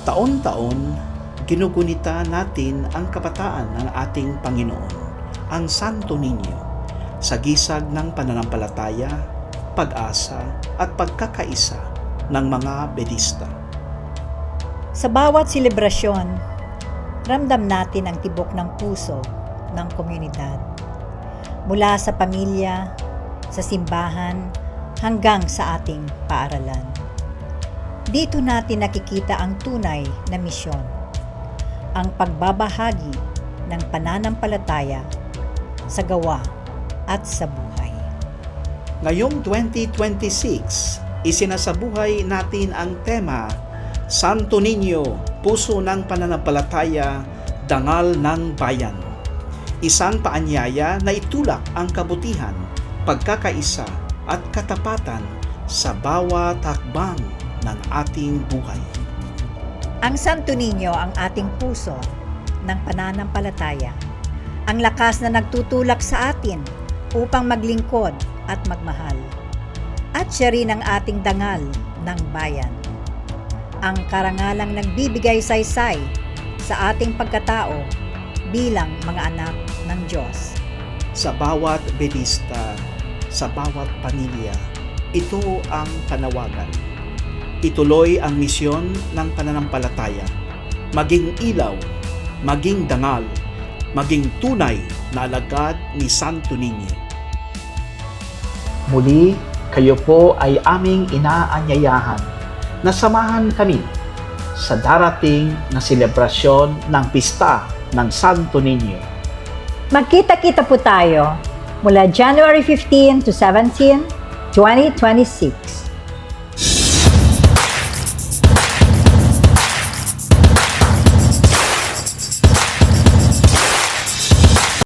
Taon-taon, ginugunita natin ang kabataan ng ating Panginoon, ang Santo Niño, sa gisag ng pananampalataya, pag-asa at pagkakaisa ng mga Bedista. Sa bawat selebrasyon, ramdam natin ang tibok ng puso ng komunidad. Mula sa pamilya, sa simbahan, hanggang sa ating paaralan. Dito natin nakikita ang tunay na misyon, ang pagbabahagi ng pananampalataya sa gawa at sa buhay. Ngayong 2026, isinasabuhay natin ang tema Santo Niño, Puso ng Pananampalataya, Dangal ng Bayan. Isang paanyaya na itulak ang kabutihan, pagkakaisa at katapatan sa bawat hakbang ng ating buhay. Ang Santo Niño ang ating puso ng pananampalataya, ang lakas na nagtutulak sa atin upang maglingkod at magmahal. At siya rin ang ating dangal ng bayan. Ang karangalang nagbibigay saysay sa ating pagkatao bilang mga anak ng Diyos. Sa bawat Bedista, sa bawat pamilya, ito ang panawagan. Ituloy ang misyon ng pananampalataya, maging ilaw, maging dangal, maging tunay na alagad ni Santo Niño. Muli, kayo po ay aming inaanyayahan na samahan kami sa darating na selebrasyon ng pista ng Santo Niño. Magkita-kita po tayo mula January 15 to 17, 2026.